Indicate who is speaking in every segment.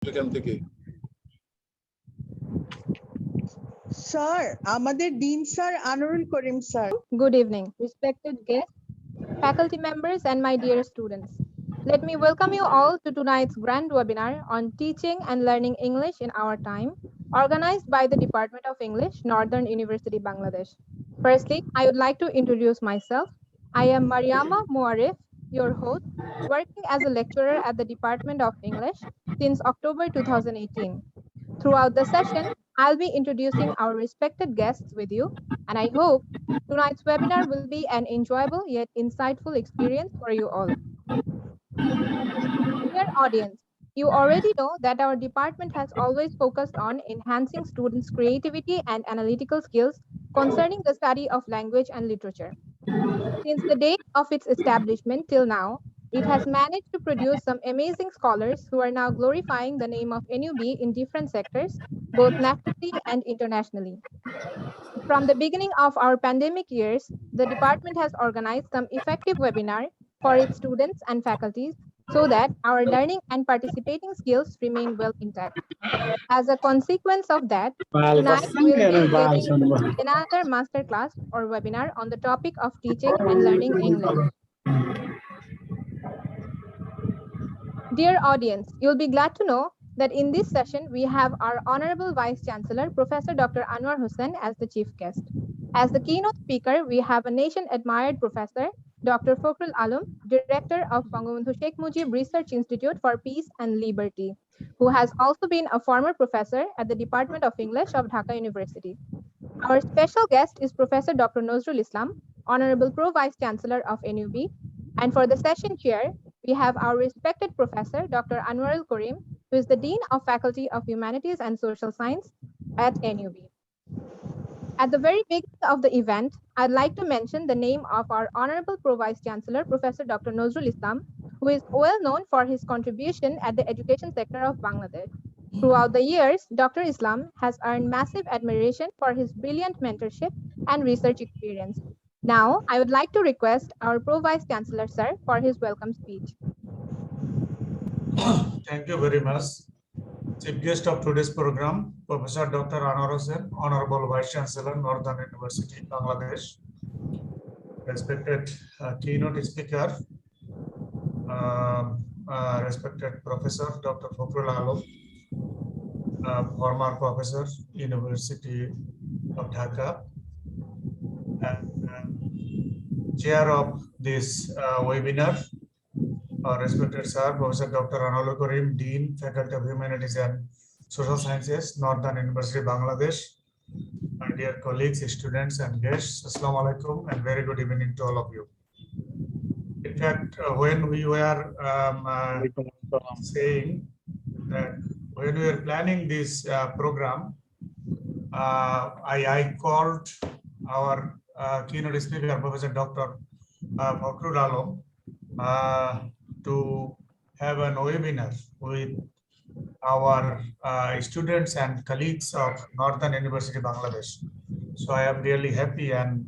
Speaker 1: এখান থেকে
Speaker 2: স্যার আমাদের dean sir Anwarul Karim sir.
Speaker 3: Good evening, respected guests, faculty members, and my dear students. Let me welcome you all to tonight's grand webinar on teaching and learning English in our time, organized by the Department of English, Northern University, Bangladesh. Firstly, I would like to introduce myself. I am Mariama Muarif, your host, working as a lecturer at the Department of English since October 2018. Throughout the session, I'll be introducing our respected guests with you, and I hope tonight's webinar will be an enjoyable yet insightful experience for you all. Dear audience, you already know that our department has always focused on enhancing students' creativity and analytical skills concerning the study of language and literature. Since the date of its establishment till now, it has managed to produce some amazing scholars who are now glorifying the name of NUB in different sectors, both nationally and internationally. From the beginning of our pandemic years, the department has organized some effective webinar for its students and faculties so that our learning and participating skills remain well intact. As a consequence of that, tonight we'll be giving another masterclass or webinar on the topic of teaching and learning English. Dear audience, you'll be glad to know that in this session we have our Honorable Vice Chancellor, Professor Dr. Anwar Hussain, as the chief guest. As the keynote speaker, we have a nation-admired professor, Dr. Fakrul Alam, Director of Bangabandhu Sheikh Mujib Research Institute for Peace and Liberty, who has also been a former professor at the Department of English of Dhaka University. Our special guest is Professor Dr. Nazrul Islam, Honorable Pro Vice Chancellor of NUB. And for the session chair, we have our respected Professor Dr. Anwarul Karim, who is the Dean of Faculty of Humanities and Social Science at NUB. At the very beginning of the event, I'd like to mention the name of our Honorable Pro Vice Chancellor, Professor Dr. Nazrul Islam, who is well known for his contribution at the education sector of Bangladesh. Throughout the years, Dr. Islam has earned massive admiration for his brilliant mentorship and research experience. Now, I would like to request our Pro Vice Chancellor, sir, for his welcome speech.
Speaker 4: Thank you very much. Chief guest of today's program, Professor Dr. Anwar Hussain, Honorable Vice Chancellor, Northern University, Bangladesh. Respected keynote speaker, respected Professor Dr. Fakrul Alam, former Professor, University of Dhaka, and chair of this webinar, respected sir, Professor Dr. Anwarul Karim, Dean, Faculty of Humanities and Social Sciences, Northern University, Bangladesh. My dear colleagues, students and guests, Assalamu alaikum and very good evening to all of you. In fact, when we were saying that when we were planning this program, I called our keynote speaker, Professor Dr. Fakrul Alam, to have an webinar with our students and colleagues of Northern University, Bangladesh. So I am really happy and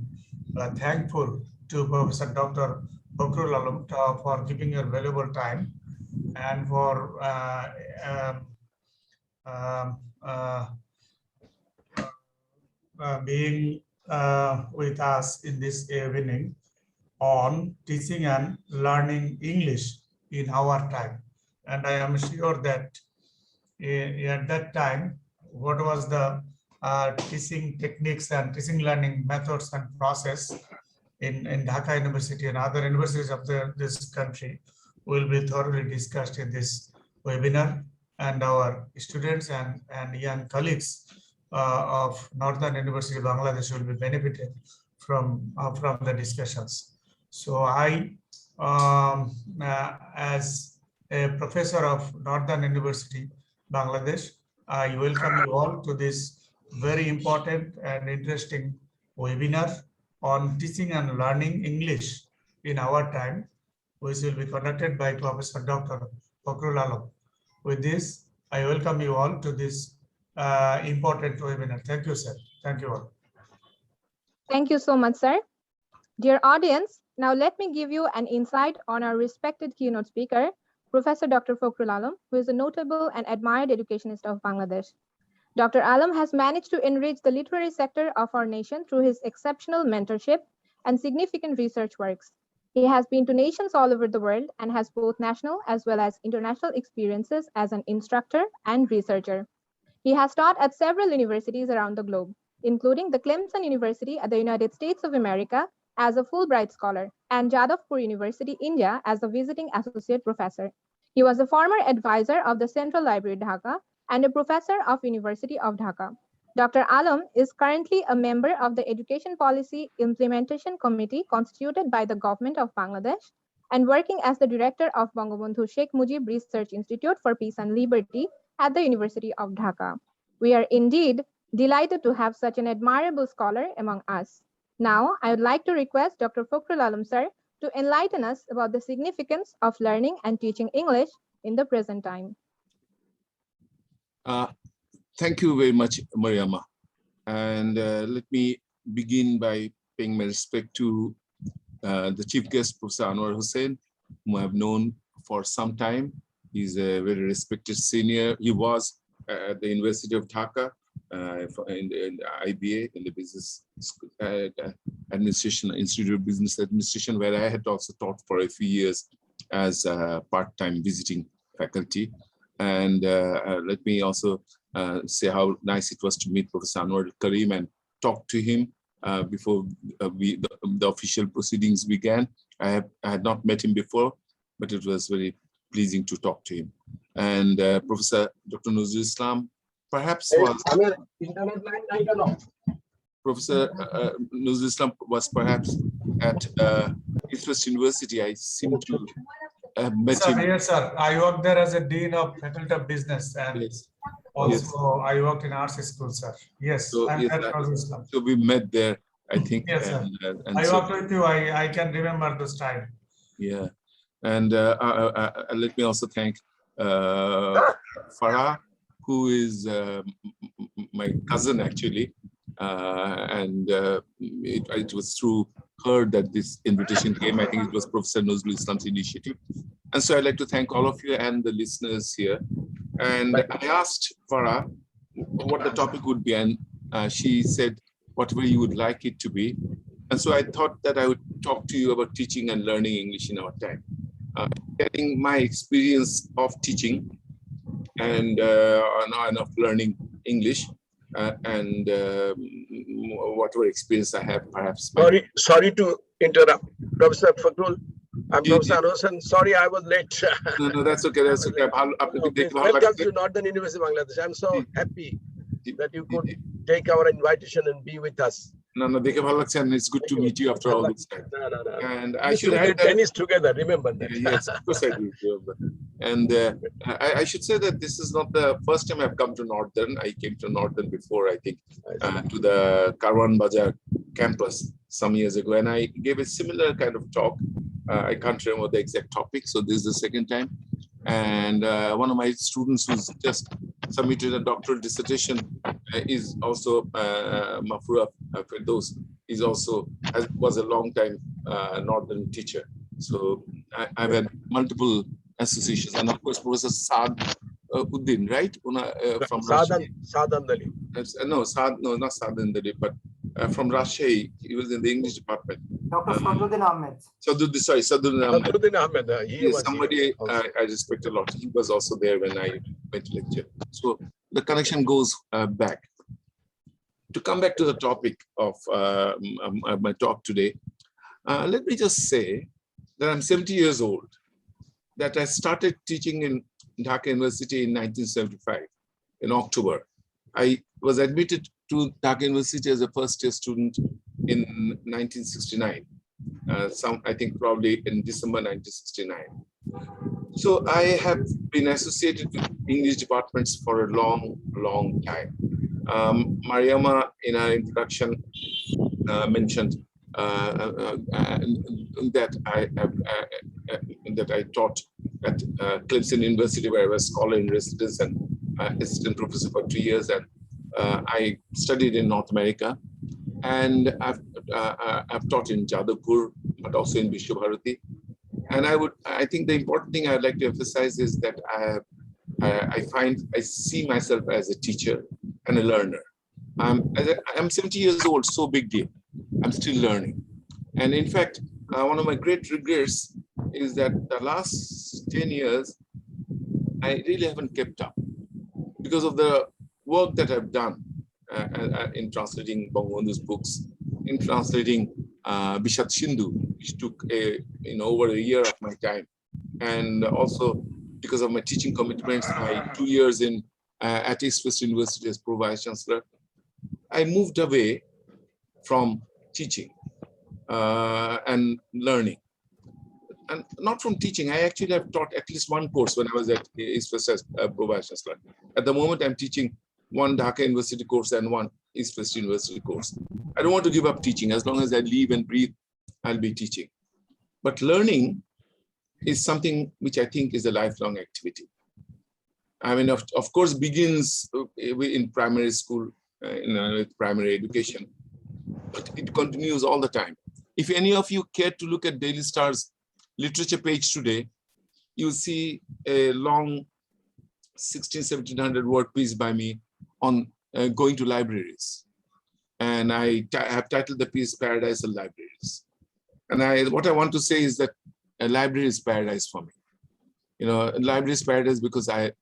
Speaker 4: thankful to Professor Dr. Fakrul Alam for giving your valuable time and for being with us in this evening on teaching and learning English in our time. And I am sure that at that time, what was the teaching techniques and teaching learning methods and process in Dhaka University and other universities of this country will be thoroughly discussed in this webinar, and our students and young colleagues of Northern University, Bangladesh will be benefited from the discussions. So I, as a professor of Northern University, Bangladesh, I welcome you all to this very important and interesting webinar on teaching and learning English in our time, which will be conducted by Professor Dr. Fakrul Alam. With this, I welcome you all to this important webinar. Thank you, sir. Thank you all.
Speaker 3: Thank you so much, sir. Dear audience, now let me give you an insight on our respected keynote speaker, Professor Dr. Fakrul Alam, who is a notable and admired educationist of Bangladesh. Dr. Alam has managed to enrich the literary sector of our nation through his exceptional mentorship and significant research works. He has been to nations all over the world and has both national as well as international experiences as an instructor and researcher. He has taught at several universities around the globe, including the Clemson University at the United States of America as a Fulbright scholar and Jadavpur University, India as a visiting associate professor. He was a former advisor of the Central Library, Dhaka, and a professor of University of Dhaka. Dr. Alam is currently a member of the Education Policy Implementation Committee constituted by the Government of Bangladesh and working as the director of Bangabandhu Sheikh Mujib Research Institute for Peace and Liberty at the University of Dhaka. We are indeed delighted to have such an admirable scholar among us. Now, I would like to request Dr. Fakrul Alam sir to enlighten us about the significance of learning and teaching English in the present time.
Speaker 1: Thank you very much, Mariama. And let me begin by paying my respect to the chief guest, Professor Anwar Hussain, whom I have known for some time. He's a very respected senior. He was at the University of Dhaka in the IBA, in the Business Administration, Institute of Business Administration, where I had also taught for a few years as a part-time visiting faculty. And let me also say how nice it was to meet Professor Anwar Karim and talk to him before the official proceedings began. I had not met him before, but it was very pleasing to talk to him. And Professor Dr. Nazrul perhaps was Professor Nazrul was perhaps at East University. I seem to have met him.
Speaker 4: Yes, sir. I worked there as a dean of faculty of business, and
Speaker 1: Yes.
Speaker 4: also
Speaker 1: Yes.
Speaker 4: I worked in arts school, sir. Yes,
Speaker 1: So,
Speaker 4: I'm
Speaker 1: yes,
Speaker 4: at Nazrul.
Speaker 1: So we met there, I think.
Speaker 4: Yes, sir.
Speaker 1: And
Speaker 4: I
Speaker 1: so,
Speaker 4: worked with you. I can remember this time.
Speaker 1: yeah. And let me also thank Farah, who is my cousin actually. It was through her that this invitation came. I think it was Professor Nazrul Islam's initiative. And so I'd like to thank all of you and the listeners here. And I asked Farah what the topic would be, and she said whatever you would like it to be. And so I thought that I would talk to you about teaching and learning English in our time. Getting my experience of teaching and of learning English and whatever experience I have, perhaps.
Speaker 5: Sorry to interrupt, Professor Fakrul. I'm Professor Hussain. Sorry, I was late.
Speaker 1: No, that's okay. That's okay.
Speaker 5: Welcome to Northern University, Bangladesh. I'm so happy that you could take our invitation and be with us.
Speaker 1: No, দেখে ভালো লাগছে, and it's good to meet you after all this time.
Speaker 5: No.
Speaker 1: And
Speaker 5: I should have tennis together. Remember that.
Speaker 1: Yes, of course I do. And I should say that this is not the first time I've come to Northern. I came to Northern before, I think, to the Karwan Bazaar campus some years ago, and I gave a similar kind of talk. I can't remember the exact topic, so this is the second time. And one of my students who's just submitted a doctoral dissertation is also Mafrua Firdaus, is also was a long time Northern teacher. So I've had multiple associations, and of course Professor Saad Uddin, right? From
Speaker 5: Sadan Dali.
Speaker 1: No, not Sadan Dali, but from Rajshahi. He was in the English department.
Speaker 6: Dr. Sadruddin Ahmed.
Speaker 1: Sadruddin Ahmed.
Speaker 5: Yes,
Speaker 1: somebody I respect a lot. He was also there when I went to lecture. So the connection goes back. To come back to the topic of my talk today, let me just say that I'm 70 years old, that I started teaching in Dhaka University in 1975, in October. I was admitted to Dhaka University as a first-year student in 1969. I think probably in December 1969. So I have been associated with English departments for a long time. Mariama, in our introduction, mentioned that I taught at Clemson University, where I was scholar in residence and assistant professor for 2 years, and I studied in North America, and I've taught in Jadavpur, but also in Vishwabharati. And I think the important thing I'd like to emphasize is that I see myself as a teacher and a learner. I'm 70 years old, so big deal. I'm still learning. And in fact, one of my great regrets is that the last 10 years, I really haven't kept up because of the work that I've done in translating Bangabandhu's books, in translating Bishat Sindhu, which took over a year of my time. And also because of my teaching commitments, my 2 years at East West University as Pro Vice Chancellor, I moved away from teaching and learning. And not from teaching, I actually have taught at least one course when I was at East West as Pro Vice Chancellor. At the moment, I'm teaching one Dhaka University course and one East West University course. I don't want to give up teaching. As long as I live and breathe, I'll be teaching. But learning is something which I think is a lifelong activity. I mean, of course, begins in primary school, with primary education, but it continues all the time. If any of you care to look at Daily Star's literature page today, you'll see a long 1700 word piece by me on going to libraries. And I have titled the piece Paradise of Libraries. And what I want to say is that a library is paradise for me. A library is paradise because I've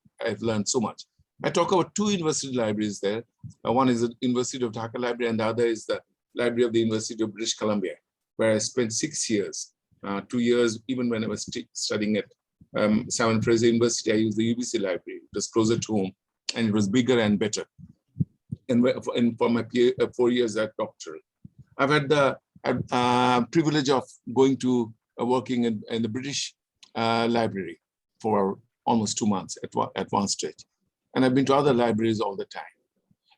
Speaker 1: learned so much. I talk about two university libraries there. One is the University of Dhaka Library and the other is the Library of the University of British Columbia, where I spent 6 years, 2 years, even when I was studying at Simon Fraser University, I used the UBC library. It was closer to home and it was bigger and better. And for my 4 years at doctoral, I've had the privilege of going to working in the British library for almost 2 months at one stage. And I've been to other libraries all the time.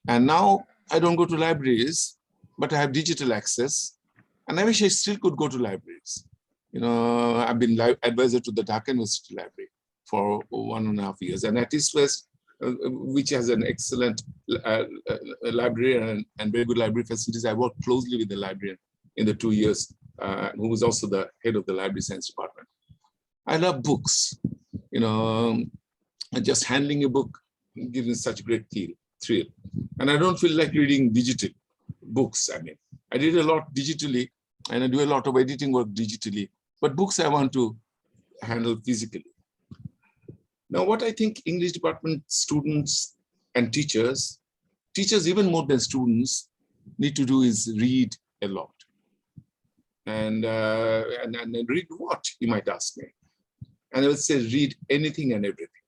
Speaker 1: And now I don't go to libraries, but I have digital access. And I wish I still could go to libraries. I've been advisor to the Dhaka University Library for 1.5 years. And at East West, which has an excellent library and very good library facilities, I worked closely with the librarian in the 2 years, who was also the head of the library science department. I love books. Just handling a book gives me such a great thrill. And I don't feel like reading digital books. I mean, I did a lot digitally and I do a lot of editing work digitally, but books I want to handle physically. Now, what I think English department students and teachers even more than students, need to do is read a lot. And read what, you might ask me. And I would say read anything and everything.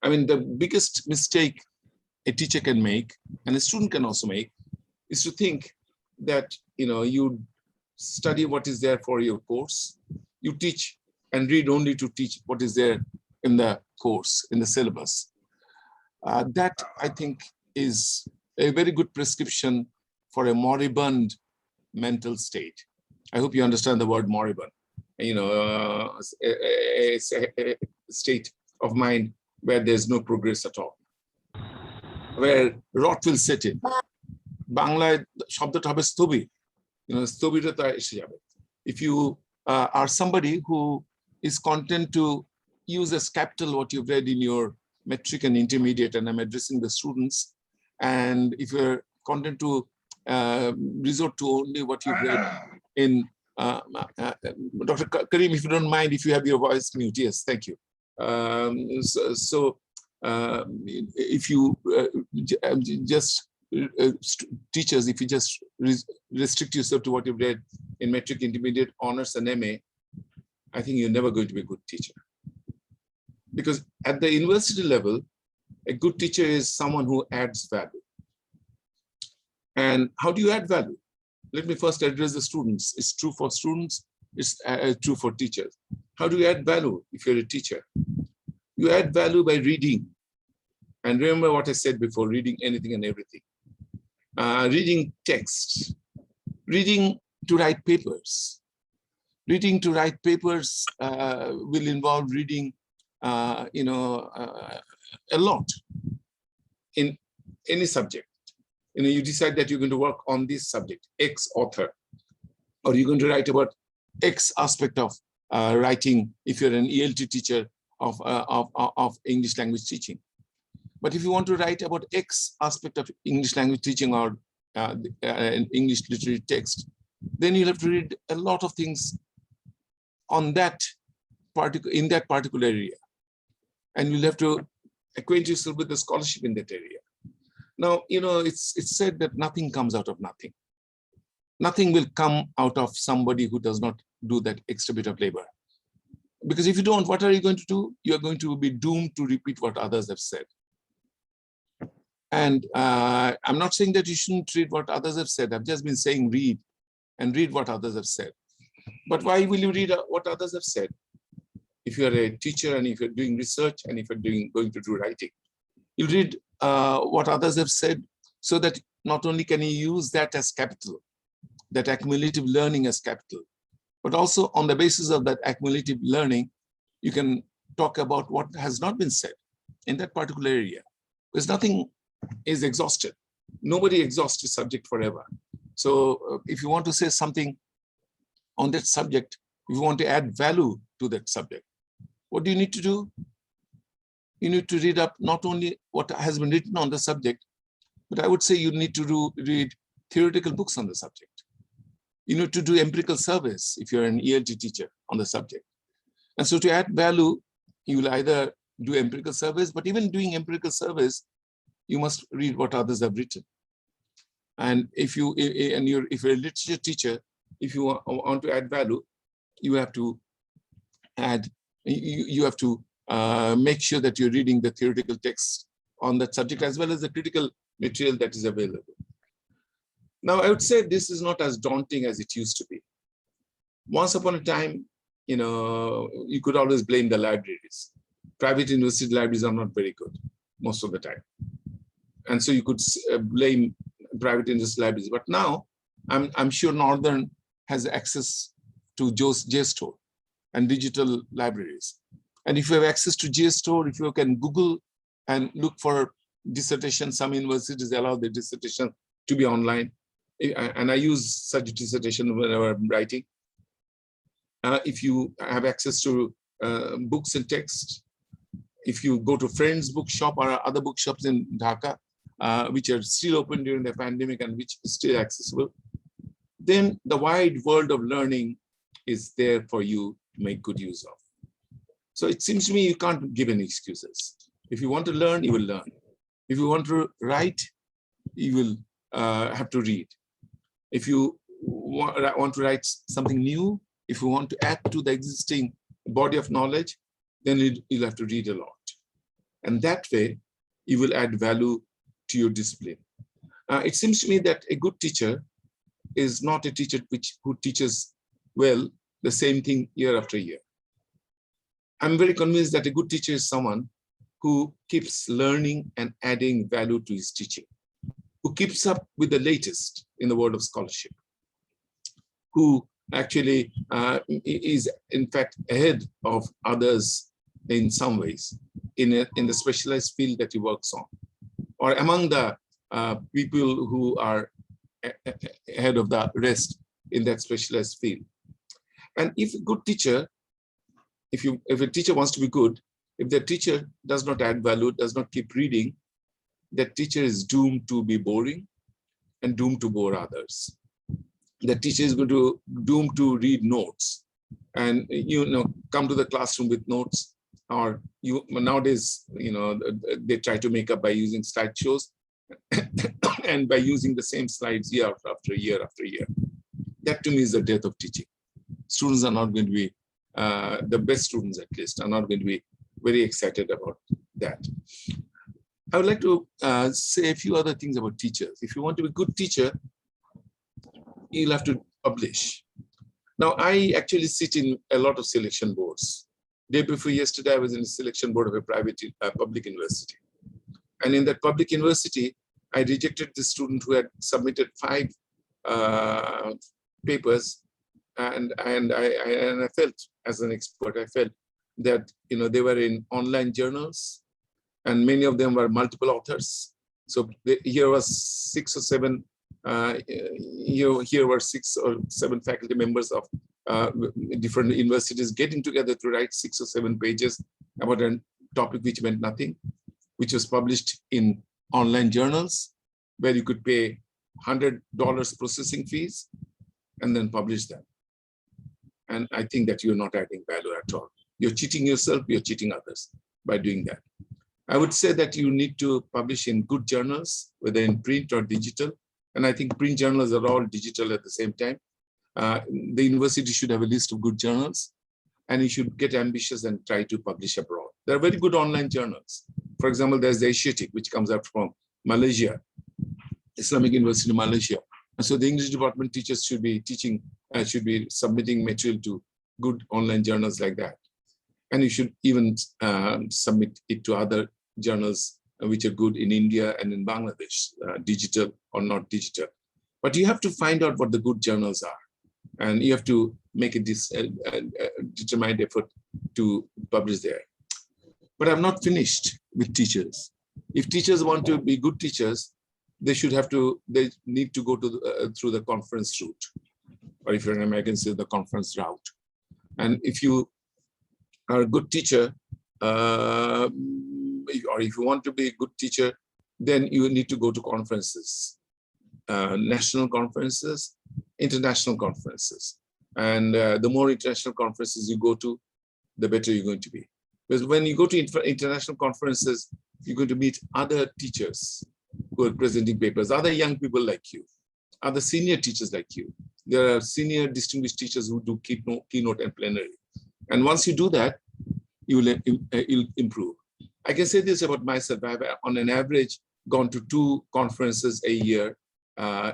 Speaker 1: I mean, the biggest mistake a teacher can make, and a student can also make, is to think that you study what is there for your course, you teach and read only to teach what is there in the course, in the syllabus. That, I think, is a very good prescription for a moribund mental state. I hope you understand the word moribund. A state of mind where there's no progress at all, where rot will set in. Banglaয় শব্দটা হবে স্থবির, স্থবিরতা এসে যাবে. If you are somebody who is content to use as capital what you've read in your metric and intermediate, and I'm addressing the students, and if you're content to resort to only what you've read in Dr. Karim, if you don't mind, if you have your voice mute, yes, thank you. If you teachers, if you just restrict yourself to what you've read in metric, intermediate, honors, and MA, I think you're never going to be a good teacher. Because at the university level, a good teacher is someone who adds value. And how do you add value? Let me first address the students. It's true for students, it's true for teachers. How do you add value if you're a teacher? You add value by reading. And remember what I said before, reading anything and everything. Reading texts, reading to write papers. Reading to write papers will involve reading, a lot in any subject. You decide that you're going to work on this subject, X author, or you're going to write about X aspect of writing if you're an ELT teacher of English language teaching. But if you want to write about X aspect of English language teaching or an English literary text, then you'll have to read a lot of things on that in that particular area. And you'll have to acquaint yourself with the scholarship in that area. Now, it's said that nothing comes out of nothing. Nothing will come out of somebody who does not do that extra bit of labor. Because if you don't, what are you going to do? You're going to be doomed to repeat what others have said. And I'm not saying that you shouldn't read what others have said. I've just been saying read and read what others have said. But why will you read what others have said? If you're a teacher and if you're doing research and if you're going to do writing, you read what others have said so that not only can you use that as capital, that accumulative learning as capital, but also on the basis of that accumulative learning, you can talk about what has not been said in that particular area. Because nothing is exhausted. Nobody exhausts a subject forever. So if you want to say something on that subject, if you want to add value to that subject, what do you need to do? You need to read up not only what has been written on the subject, but I would say you need to read theoretical books on the subject. You need to do empirical surveys if you're an ELT teacher on the subject. And so to add value, you will either do empirical surveys, but even doing empirical surveys, you must read what others have written. And if you're a literature teacher, if you want to add value, you have to make sure that you're reading the theoretical text on that subject as well as the critical material that is available. Now, I would say this is not as daunting as it used to be. Once upon a time, you could always blame the libraries. Private university libraries are not very good most of the time. And so you could blame private university libraries. But now, I'm sure Northern has access to JSTOR and digital libraries. And if you have access to JSTOR, if you can Google and look for dissertation, some universities allow the dissertation to be online. And I use such dissertation whenever I'm writing. If you have access to books and text, if you go to Friends Bookshop or other bookshops in Dhaka, which are still open during the pandemic and which is still accessible, then the wide world of learning is there for you to make good use of. So it seems to me you can't give any excuses. If you want to learn, you will learn. If you want to write, you will have to read. If you want to write something new, if you want to add to the existing body of knowledge, then you'll have to read a lot. And that way, you will add value to your discipline. It seems to me that a good teacher is not a teacher who teaches well the same thing year after year. I'm very convinced that a good teacher is someone who keeps learning and adding value to his teaching, who keeps up with the latest in the world of scholarship, who actually is in fact ahead of others in some ways in the specialized field that he works on, or among the people who are ahead of the rest in that specialized field. And if a good teacher, if a teacher wants to be good, if the teacher does not add value, does not keep reading, that teacher is doomed to be boring and doomed to bore others. The teacher is going to doomed to read notes and come to the classroom with notes, or nowadays they try to make up by using slideshows and by using the same slides year after year after year. That to me is the death of teaching. Students are not going to be, the best students at least, are not going to be very excited about that. I would like to say a few other things about teachers. If you want to be a good teacher, you'll have to publish. Now, I actually sit in a lot of selection boards. Day before yesterday, I was in a selection board of a public university. And in that public university, I rejected the student who had submitted 5 papers. And I felt, as an expert, I felt that they were in online journals, and many of them were multiple authors. So here was 6 or 7. Here were 6 or 7 faculty members of different universities getting together to write 6 or 7 pages about a topic which meant nothing, which was published in online journals where you could pay $100 processing fees and then publish them. And I think that you're not adding value at all. You're cheating yourself, you're cheating others by doing that. I would say that you need to publish in good journals, whether in print or digital. And I think print journals are all digital at the same time. The university should have a list of good journals, and you should get ambitious and try to publish abroad. There are very good online journals. For example, there's the Asiatic, which comes out from Malaysia, Islamic University of Malaysia. And so the English department teachers should be teaching, should be submitting material to good online journals like that. And you should even submit it to other journals which are good in India and in Bangladesh, digital or not digital. But you have to find out what the good journals are. And you have to make a determined effort to publish there. But I'm not finished with teachers. If teachers want to be good teachers, they need to go to through the conference route. Or if you're an American, say the conference route. And if you are a good teacher, or if you want to be a good teacher, then you need to go to conferences, national conferences, international conferences. And the more international conferences you go to, the better you're going to be. Because when you go to international conferences, you're going to meet other teachers who are presenting papers, other young people like you, other senior teachers like you. There are senior distinguished teachers who do keynote and plenary. And once you do that, you'll improve. I can say this about myself. I've on an average gone to 2 conferences a year,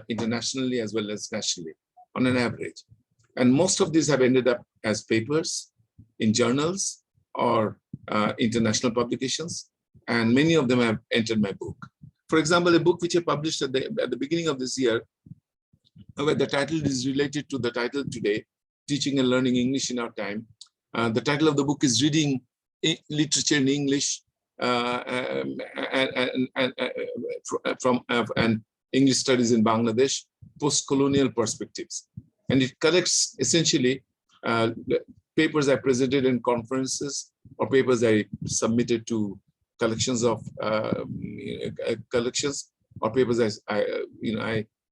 Speaker 1: internationally as well as nationally, on an average. And most of these have ended up as papers in journals or international publications. And many of them have entered my book. For example, a book which I published at the beginning of this year, where the title is related to the title today, Teaching and Learning English in Our Time. The title of the book is Reading Literature in English and English Studies in Bangladesh, Post-Colonial Perspectives. And it collects essentially papers I presented in conferences or papers I submitted to collections of collections or papers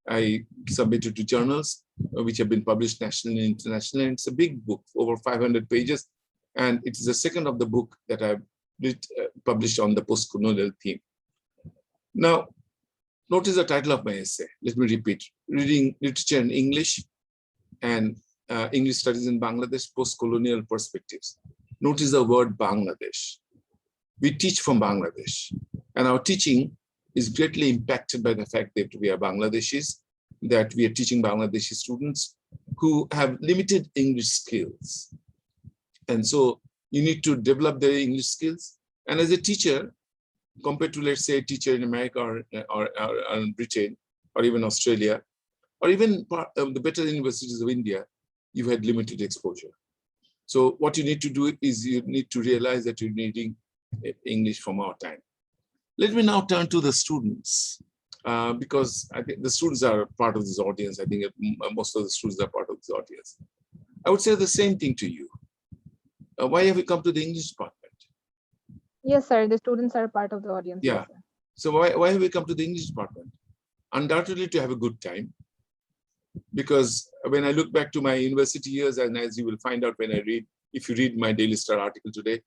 Speaker 1: I submitted to journals which have been published nationally and internationally. And it's a big book, over 500 pages. And it is the second of the book that I've published on the post-colonial theme. Now, notice the title of my essay. Let me repeat: Reading Literature in English and English Studies in Bangladesh, Post-Colonial Perspectives. Notice the word Bangladesh. We teach from Bangladesh, and our teaching is greatly impacted by the fact that we are Bangladeshis, that we are teaching Bangladeshi students who have limited English skills. And so you need to develop their English skills. And as a teacher, compared to, let's say, a teacher in America or Britain, or even Australia, or even the better universities of India, you've had limited exposure. So what you need to do is you need to realize that you're needing English from our time. Let me now turn to the students, because I think the students are part of this audience. I think most of the students are part of this audience. I would say the same thing to you. Why have you come to the English department?
Speaker 3: Yes, sir. The students are part of the audience.
Speaker 1: Yeah.
Speaker 3: Yes,
Speaker 1: So why have we come to the English department? Undoubtedly to have a good time. Because when I look back to my university years, and as you will find out when I read, if you read my Daily Star article today,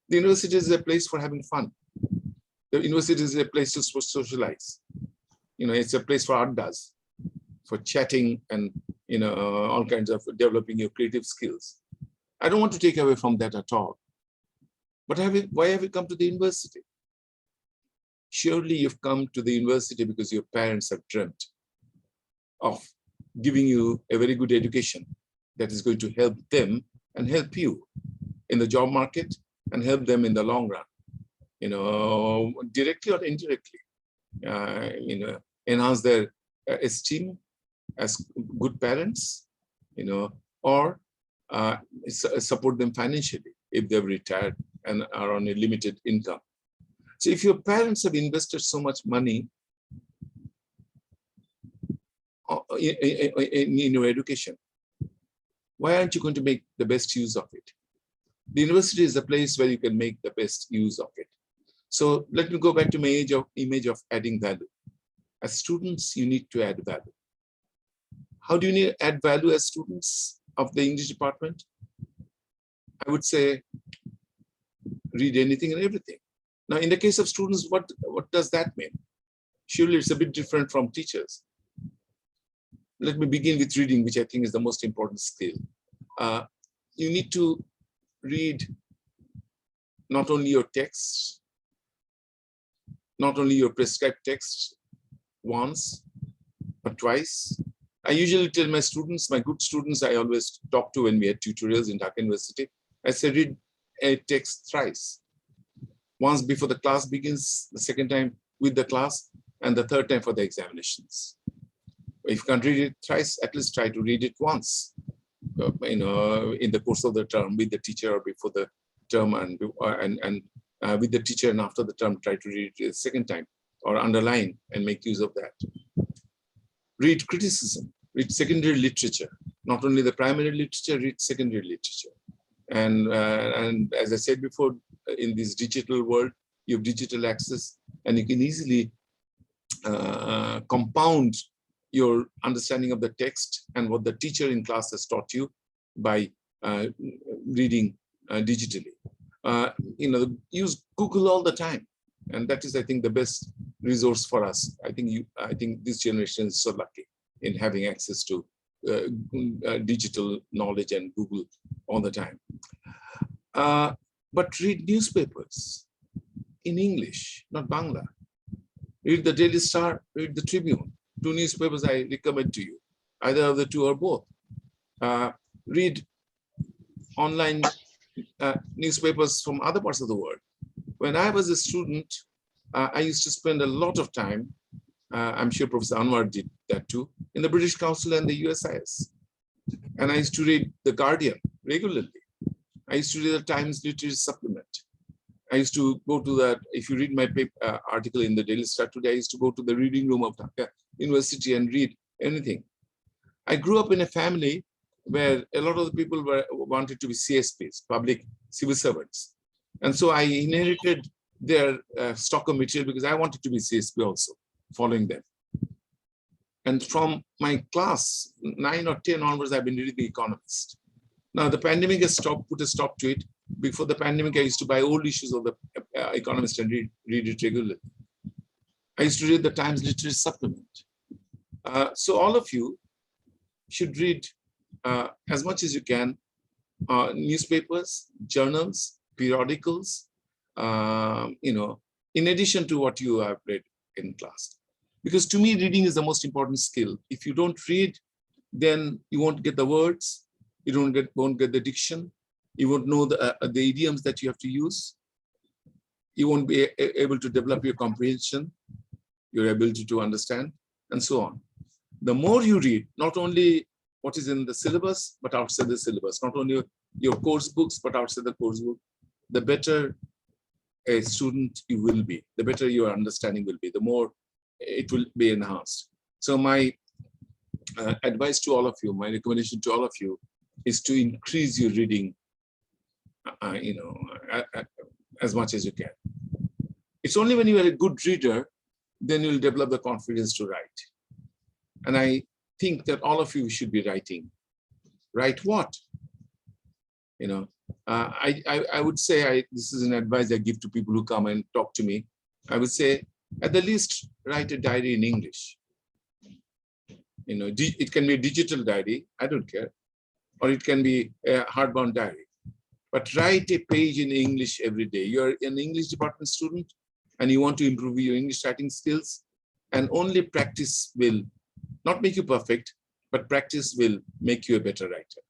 Speaker 1: the university is a place for having fun. The university is a place to socialize. It's a place for addas, for chatting and, all kinds of developing your creative skills. I don't want to take away from that at all. But why have you come to the university? Surely you've come to the university because your parents have dreamt of giving you a very good education that is going to help them and help you in the job market and help them in the long run, directly or indirectly, enhance their esteem as good parents, or support them financially if they've retired and are on a limited income. So if your parents have invested so much money in your education, why aren't you going to make the best use of it? The university is a place where you can make the best use of it. So let me go back to my image of adding value. As students, you need to add value. How do you add value as students of the English department? I would say read anything and everything. Now, in the case of students, what does that mean? Surely it's a bit different from teachers. Let me begin with reading, which I think is the most important skill. You need to read not only your texts, not only your prescribed texts once, but twice. I usually tell my students, my good students, I always talk to when we had tutorials in Dhaka University, I say read a text thrice. Once before the class begins, the second time with the class, and the third time for the examinations. If you can't read it thrice, at least try to read it once, in the course of the term with the teacher or before the term, and with the teacher, and after the term, try to read it a second time or underline and make use of that. Read criticism, read secondary literature, not only the primary literature, read secondary literature. And as I said before, in this digital world, you have digital access, and you can easily compound your understanding of the text and what the teacher in class has taught you by reading digitally. Use Google all the time, and that is, I think, the best resource for us. I think this generation is so lucky in having access to digital knowledge and Google all the time. But read newspapers in English, not Bangla. Read the Daily Star, read the Tribune. Two newspapers I recommend to you, either of the two or both. Read online newspapers from other parts of the world. When I was a student, I used to spend a lot of time, I'm sure Professor Anwar did that too, in the British Council and the USIS. And I used to read The Guardian regularly. I used to read the Times Literary Supplement. I used to go to that, if you read my paper, article in the Daily Star today, I used to go to the reading room of Dhaka University and read anything. I grew up in a family where a lot of the people wanted to be CSPs, public civil servants. And so I inherited their stock of material because I wanted to be CSP also, following them. And from my class 9 or 10 onwards, I've been reading The Economist. Now the pandemic has put a stop to it. Before the pandemic, I used to buy old issues of the Economist and read it regularly. I used to read the Times Literary Supplement. So all of you should read as much as you can, newspapers, journals, periodicals, in addition to what you have read in class. Because to me, reading is the most important skill. If you don't read, then you won't get the words, you won't get the diction, you won't know the idioms that you have to use, you won't be able to develop your comprehension, your ability to understand, and so on. The more you read, not only what is in the syllabus, but outside the syllabus, not only your course books, but outside the course book, the better a student you will be, the better your understanding will be, the more it will be enhanced. So my advice to all of you, my recommendation to all of you is to increase your reading, as much as you can. It's only when you are a good reader, then you'll develop the confidence to write. And I think that all of you should be writing. Write what? I would say, this is an advice I give to people who come and talk to me. I would say, at the least, write a diary in English. It can be a digital diary, I don't care. Or it can be a hardbound diary. But write a page in English every day. You're an English department student and you want to improve your English writing skills, and only practice will not make you perfect, but practice will make you a better writer.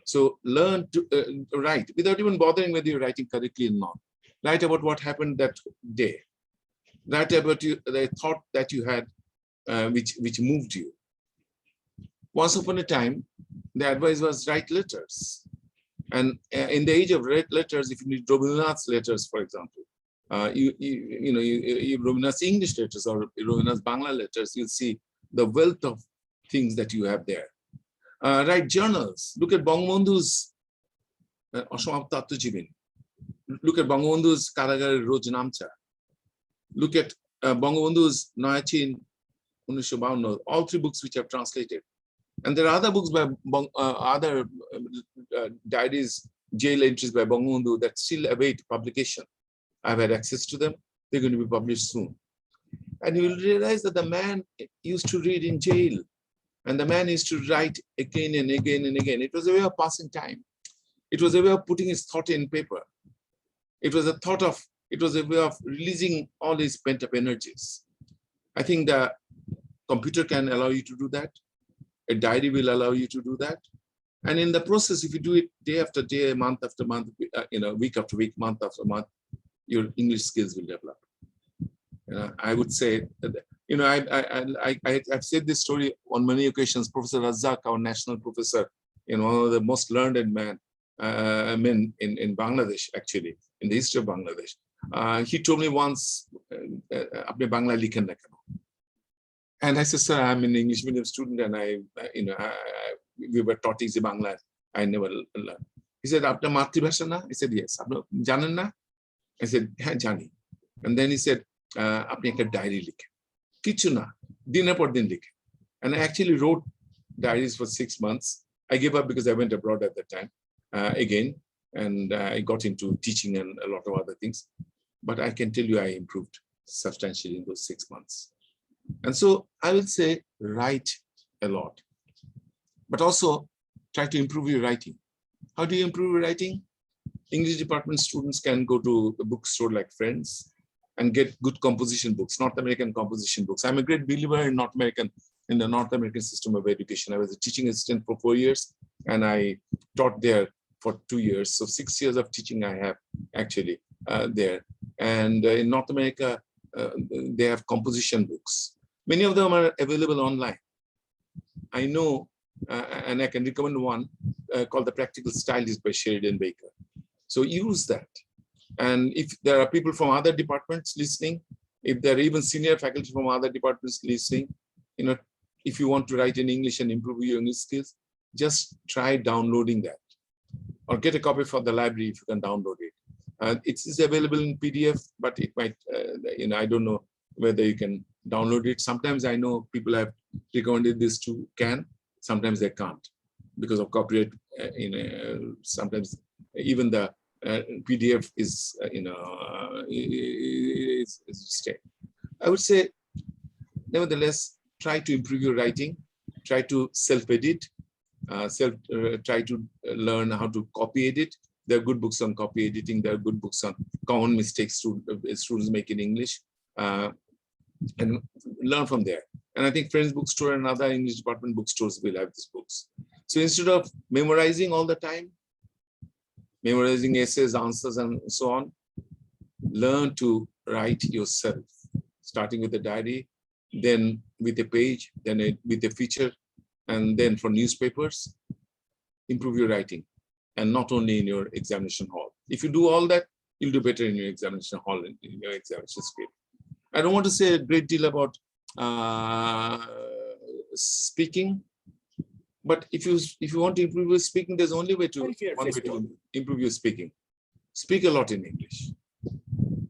Speaker 1: So learn to write without even bothering whether you're writing correctly or not. Write about what happened that day. Write about the thought that you had, which moved you. Once upon a time, the advice was write letters. And in the age of letters, if you need Rabindranath's letters, for example, you Rabindranath's English letters or Rabindranath's Bangla letters, you'll see the wealth of things that you have there. Write journals. Look at Bangabandhu's Asamapt Attajibin. Look at Bangabandhu's Karagar Roj Namcha. Look at Bangabandhu's Noyachin 1952, all 3 books which I've translated. And there are other books by other diaries, jail entries by Bangabandhu that still await publication. I've had access to them. They're going to be published soon. And you will realize that the man used to read in jail, and the man used to write again and again and again. It was a way of passing time. It was a way of putting his thought in paper. It was a way of releasing all his pent-up energies. I think the computer can allow you to do that. A diary will allow you to do that. And in the process, if you do it day after day, month after month, week after week, month after month, your English skills will develop. I would say, I've said this story on many occasions. Professor Razak, our national professor, one of the most learned men in Bangladesh, actually, in the history of Bangladesh. He told me once, "Apne Bangla likhen na keno?" And I said, "Sir, I'm an English medium student, and we were taught easy Bangla. I never learned." He said, "Apna matri-bhasha na?" I said, "Yes." "Apna janen na?" I said, "Ha, jani." And then he said, "Apni ekta diary likhe." Kichu na, dinar por din likhe. And I actually wrote diaries for 6 months. I gave up because I went abroad at that time again, and I got into teaching and a lot of other things. But I can tell you I improved substantially in those 6 months. And so I would say write a lot, but also try to improve your writing. How do you improve your writing? English department students can go to a bookstore like Friends and get good composition books, North American composition books. I'm a great believer in the North American system of education. I was a teaching assistant for 4 years, and I taught there for 2 years. So 6 years of teaching I have actually there. And in North America, they have composition books. Many of them are available online. I know, and I can recommend one called The Practical Stylist by Sheridan Baker. So use that. And if there are people from other departments listening, if there are even senior faculty from other departments listening, if you want to write in English and improve your English skills, just try downloading that, or get a copy from the library if you can download it. It is available in PDF, but it might, I don't know whether you can download it. Sometimes I know people have recommended this to can, sometimes they can't because of copyright. Sometimes even the PDF is, is stay. I would say, nevertheless, try to improve your writing, try to self-edit, try to learn how to copy edit. There are good books on copy editing. There are good books on common mistakes students make in English, and learn from there. And I think Friends Bookstore and other English department bookstores will have these books. So instead of memorizing all the time, memorizing essays, answers, and so on, learn to write yourself, starting with a diary, then with a page, then with a feature, and then for newspapers. Improve your writing, and not only in your examination hall. If you do all that, you'll do better in your examination hall and in your examination script. I don't want to say a great deal about speaking, but if you want to improve your speaking, there's only one way to improve your speaking. Speak a lot in English,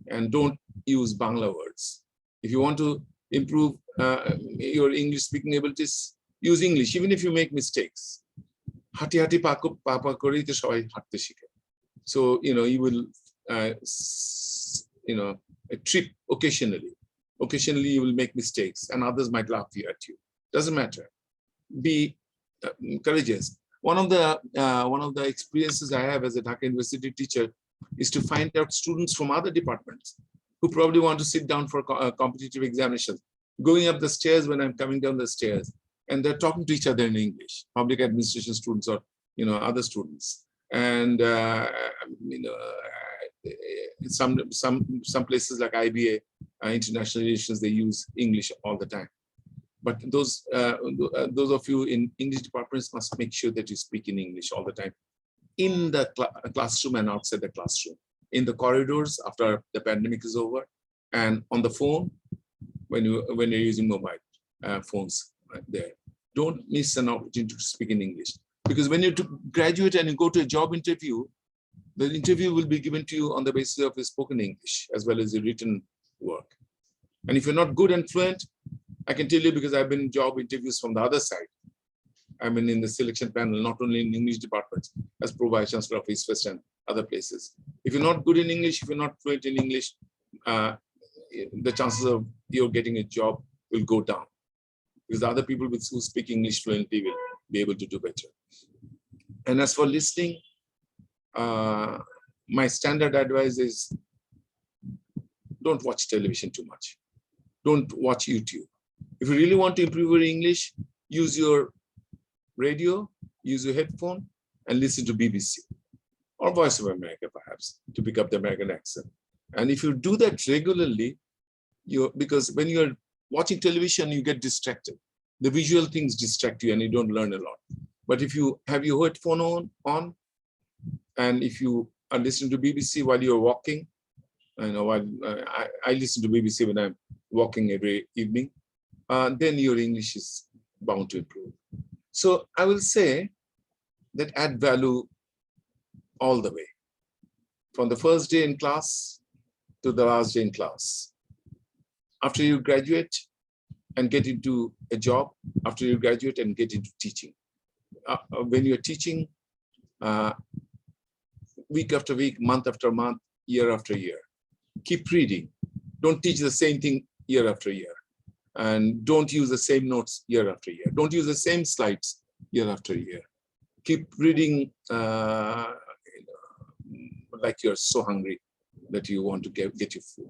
Speaker 1: and don't use Bangla words. If you want to improve your English speaking abilities, use English, even if you make mistakes. Hati hati papa kori to shobai hatte shikhe. So you will trip occasionally. Occasionally you will make mistakes, and others might laugh at you. Doesn't matter. Be courageous. One of the experiences I have as a Dhaka University teacher is to find out students from other departments who probably want to sit down for competitive examinations, going up the stairs when I'm coming down the stairs, and they're talking to each other in English, public administration students or other students. And some places like IBA, international relations, they use English all the time. But those of you in English departments must make sure that you speak in English all the time, in the classroom and outside the classroom, in the corridors after the pandemic is over, and on the phone when you're using mobile phones there. don't miss an opportunity to speak in English. Because when you graduate and you go to a job interview, the interview will be given to you on the basis of your spoken English as well as your written work. And if you're not good and fluent, I can tell you because I've been in job interviews from the other side. I've been in the selection panel, not only in English departments, as Pro Vice Chancellor of East West and other places. If you're not good in English, if you're not fluent in English, the chances of you getting a job will go down. Because the other people who speak English fluently will be able to do better. And as for listening, my standard advice is don't watch television too much. Don't watch YouTube. If you really want to improve your English, use your radio, use your headphone, and listen to BBC or Voice of America, perhaps, to pick up the American accent. And if you do that regularly, because when you're watching television, you get distracted. The visual things distract you and you don't learn a lot. But if you have your headphone on, and if you are listening to BBC while you're walking, I listen to BBC when I'm walking every evening, then your English is bound to improve. So I will say that add value all the way, from the first day in class to the last day in class. After you graduate and get into a job, after you graduate and get into teaching. When you're teaching, week after week, month after month, year after year, keep reading. Don't teach the same thing year after year. And don't use the same notes year after year. Don't use the same slides year after year. Keep reading like you're so hungry that you want to get your food.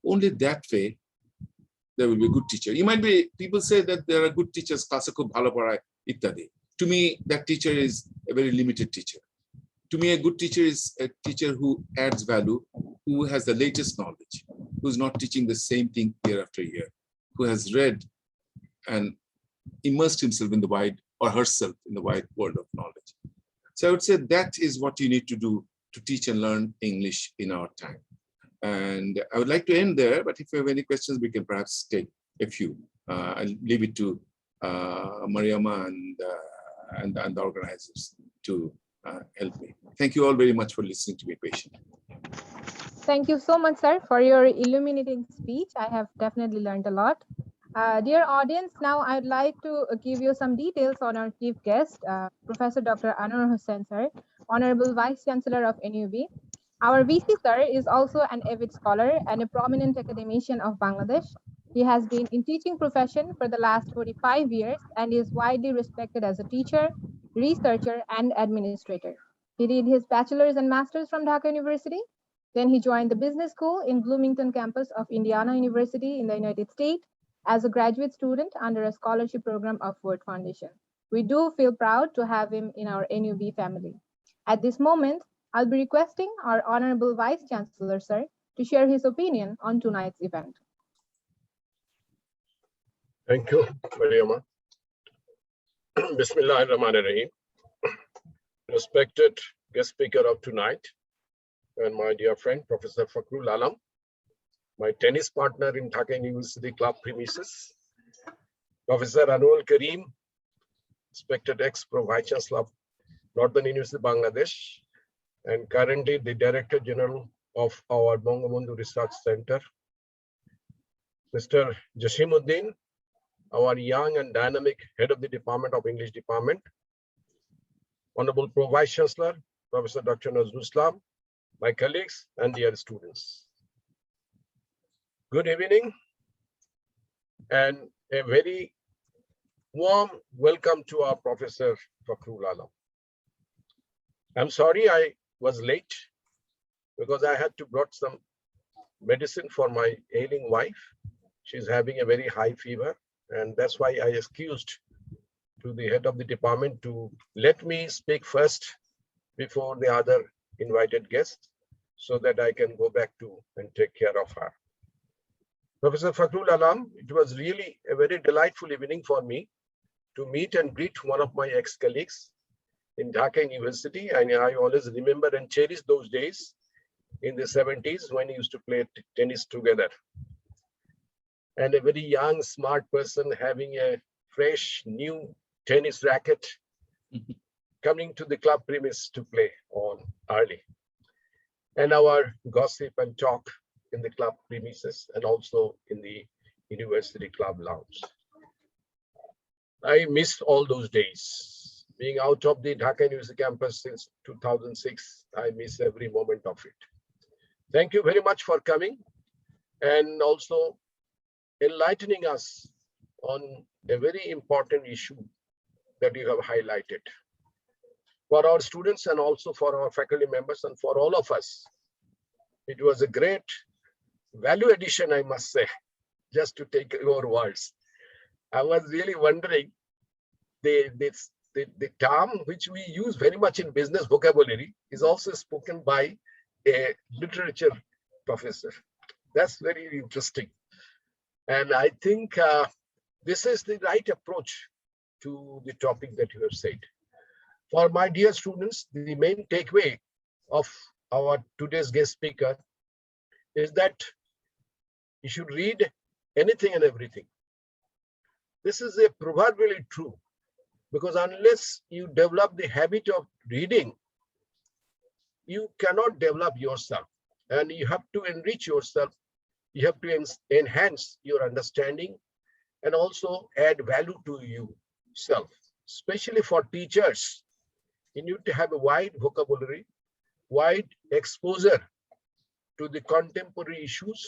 Speaker 1: Only that way, there will be a good teacher. You might be, people say that there are good teachers, classical bhalo parai, ittadi. To me, that teacher is a very limited teacher. To me, a good teacher is a teacher who adds value, who has the latest knowledge, who's not teaching the same thing year after year, who has read and immersed himself in the wide, or herself in the wide world of knowledge. So I would say that is what you need to do to teach and learn English in our time. And I would like to end there, but if you have any questions, we can perhaps take a few. I'll leave it to Mariama and the organizers to help me. Thank you all very much for listening to me patiently.
Speaker 3: Thank you so much, sir, for your illuminating speech. I have definitely learned a lot. Dear audience, now I'd like to give you some details on our chief guest, Professor Dr. Anwar Hussain, sir, Honorable Vice Chancellor of NUB. Our VC, sir, is also an avid scholar and a prominent academician of Bangladesh. He has been in teaching profession for the last 45 years and is widely respected as a teacher, researcher, and administrator. He did his bachelor's and master's from Dhaka University. Then he joined the business school in Bloomington campus of Indiana University in the United States as a graduate student under a scholarship program of Ford Foundation. We do feel proud to have him in our NUB family. At this moment, I'll be requesting our Honorable Vice Chancellor, sir, to share his opinion on tonight's event.
Speaker 5: Thank you, Mariama. Bismillahirrahmanirrahim. Respected guest speaker of tonight, and my dear friend, Professor Fakrul Alam, my tennis partner in Dhaka University Club premises, Professor Anwar Karim, respected ex-Pro Vice Chancellor of Northern University, Bangladesh, and currently the Director General of our Bangabandhu Research Center, Mr. Jashimuddin, our young and dynamic head of the Department of English Department, Honorable Pro Vice Chancellor, Professor Dr. Nazrul, my colleagues and dear students. Good evening and a very warm welcome to our Professor Fakrul Alam. I'm sorry I was late because I had to brought some medicine for my ailing wife. She's having a very high fever, and that's why I excused to the head of the department to let me speak first before the other invited guests so that I can go back to and take care of her. Professor Fakrul Alam, it was really a very delightful evening for me to meet and greet one of my ex-colleagues in Dhaka University. And I always remember and cherish those days in the 70s when we used to play tennis together. And a very young, smart person having a fresh, new tennis racket coming to the club premise to play on early. And our gossip and talk in the club premises and also in the university club lounge. I miss all those days. Being out of the Dhaka University campus since 2006, I miss every moment of it. Thank you very much for coming and also enlightening us on a very important issue that you have highlighted. For our students and also for our faculty members and for all of us, it was a great value addition, I must say, just to take your words. I was really wondering, the term which we use very much in business vocabulary is also spoken by a literature professor. That's very interesting. And I think this is the right approach to the topic that you have said. For my dear students, the main takeaway of our today's guest speaker is that you should read anything and everything. This is a proverbially true, because unless you develop the habit of reading, you cannot develop yourself, and you have to enrich yourself. You have to enhance your understanding and also add value to yourself, especially for teachers. You need to have a wide vocabulary, wide exposure to the contemporary issues,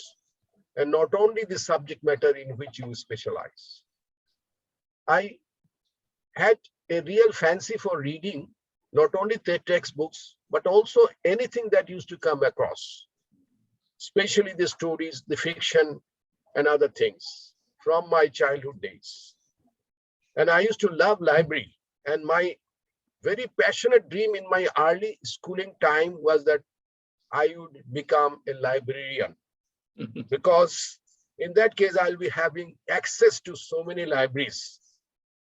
Speaker 5: and not only the subject matter in which you specialize. I had a real fancy for reading, not only the textbooks, but also anything that used to come across, especially the stories, the fiction, and other things from my childhood days. And I used to love library, and my very passionate dream in my early schooling time was that I would become a librarian, because in that case, I'll be having access to so many libraries.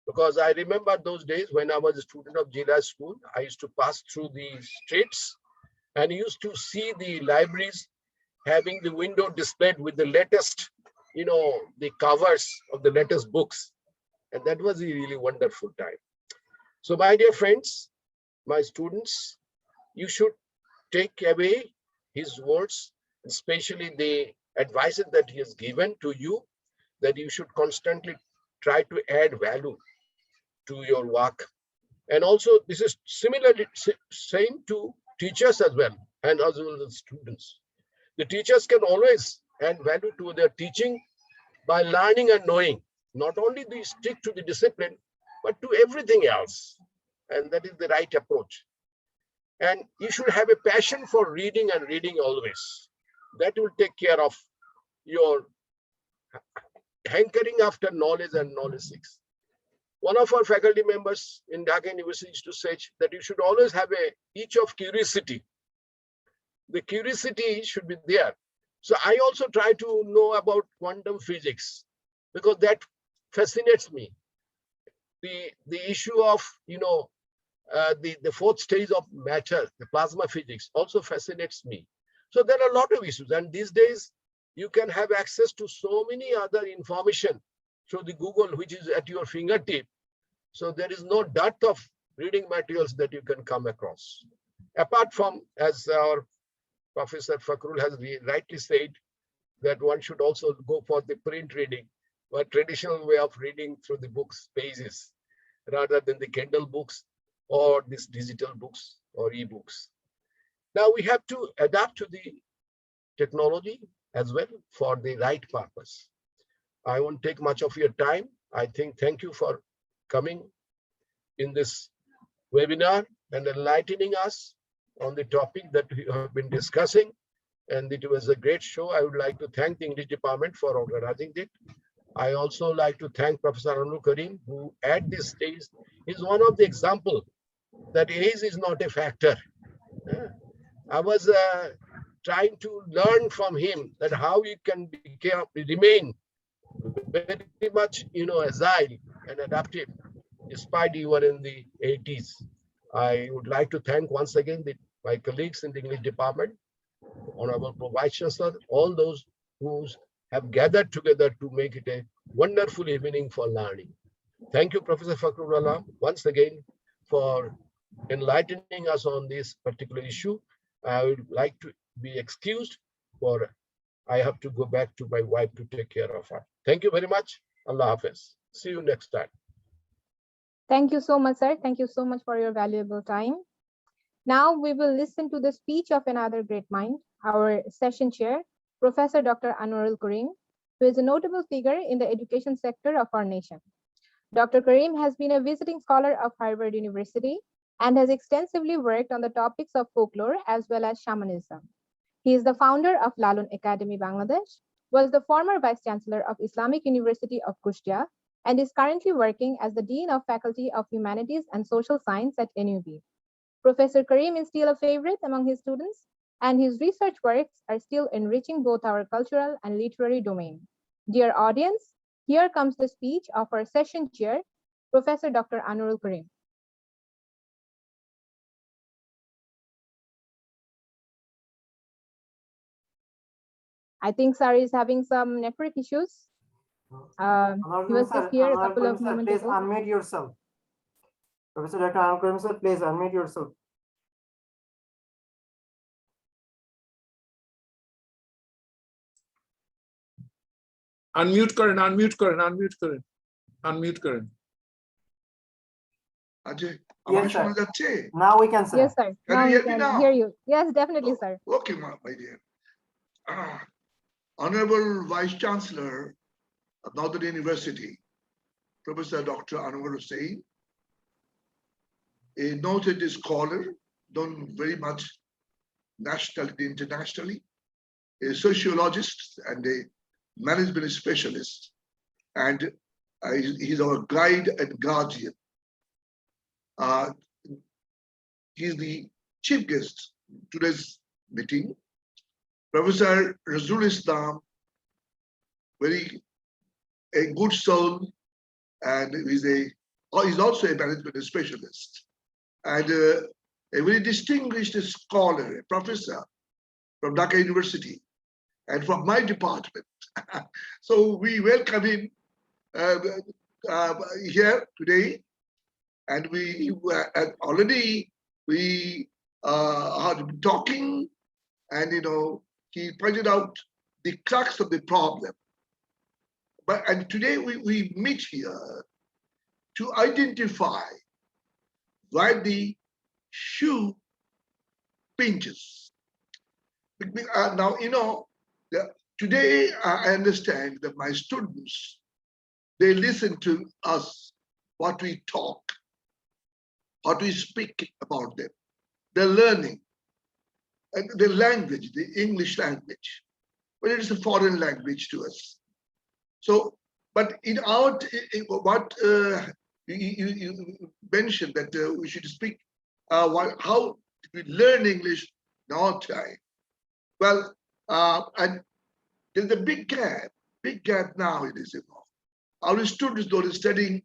Speaker 5: Because I remember those days when I was a student of Jila school, I used to pass through the streets and used to see the libraries having the window displayed with the latest, the covers of the latest books. And that was a really wonderful time. So my dear friends, my students, you should take away his words, especially the advices that he has given to you, that you should constantly try to add value to your work. And also this is similarly same to teachers as well, and as well as students. The teachers can always add value to their teaching by learning and knowing. Not only do you stick to the discipline, but to everything else. And that is the right approach. And you should have a passion for reading and reading always. That will take care of your hankering after knowledge and knowledge seeks. One of our faculty members in Dhaka University used to say that you should always have a itch of curiosity. The curiosity should be there. So I also try to know about quantum physics, because that fascinates me. The issue of, the fourth stage of matter, the plasma physics, also fascinates me. So there are a lot of issues, and these days you can have access to so many other information through the Google, which is at your fingertip. So there is no dearth of reading materials that you can come across. Apart from, as our Professor Fakrul has rightly said, that one should also go for the print reading, or traditional way of reading through the books pages, rather than the Kindle books or these digital books or e-books. Now we have to adapt to the technology as well for the right purpose. I won't take much of your time. I think thank you for coming in this webinar and enlightening us on the topic that we have been discussing. And it was a great show. I would like to thank the English department for organizing it. I also like to thank Professor Anur Karim, who at this stage is one of the example that age is not a factor. I was trying to learn from him that how you can remain very much, agile and adaptive, despite you were in the 80s. I would like to thank once again my colleagues in the English department, Honorable Prof, Vice Chancellor, all those who have gathered together to make it a wonderful evening for learning. Thank you, Professor Fakrul once again for enlightening us on this particular issue. I would like to be excused for I have to go back to my wife to take care of her. Thank you very much. Allah Hafiz. See you next time.
Speaker 3: Thank you so much, sir. Thank you so much for your valuable time. Now we will listen to the speech of another great mind, our session chair, Professor Dr. Anwarul Karim, who is a notable figure in the education sector of our nation. Dr. Karim has been a visiting scholar of Harvard University and has extensively worked on the topics of folklore as well as shamanism. He is the founder of Lalun Academy Bangladesh, was the former Vice Chancellor of Islamic University of Kushtia, and is currently working as the Dean of Faculty of Humanities and Social Science at NUB. Professor Karim is still a favorite among his students, and his research works are still enriching both our cultural and literary domain. Dear audience, here comes the speech of our session chair, Professor Dr. Anwarul Karim. I think sir is having some network issues. He was just here a couple of moments
Speaker 6: please
Speaker 3: ago.
Speaker 6: unmute yourself. Professor Dr. Anwarul Karim sir, please unmute yourself.
Speaker 1: Unmute Karan, unmute Karan, unmute Karan, unmute Karan.
Speaker 7: Ajay,
Speaker 6: Yes,
Speaker 7: আমার
Speaker 6: sir.
Speaker 7: শোনা যাচ্ছে?
Speaker 6: Now we can, sir.
Speaker 3: Yes, sir.
Speaker 7: Can
Speaker 3: Now
Speaker 7: you
Speaker 3: we
Speaker 7: hear me
Speaker 3: can
Speaker 7: now?
Speaker 3: hear you. Yes, definitely, sir.
Speaker 7: Okay, my dear. Honorable Vice Chancellor of Northern University, Professor Dr. Anwar Hussain, a noted scholar, known very much nationally and internationally, a sociologist and a management specialist, and he's our guide and guardian. He's the chief guest today's meeting. Professor Nazrul Islam, a good soul, and he's also a management specialist, and a very distinguished scholar, a professor from Dhaka University, and from my department. So we welcome him here today, and we already are talking, and he pointed out the crux of the problem. And today we meet here to identify why the shoe pinches. Now, today I understand that my students, they listen to us, what we talk, what we speak about them. They're learning. And the language, the English language, but it is a foreign language to us. So, but in our, what you mentioned that we should speak, how we learn English in our time. Well, and there's a big gap now it is. Our students, though they're studying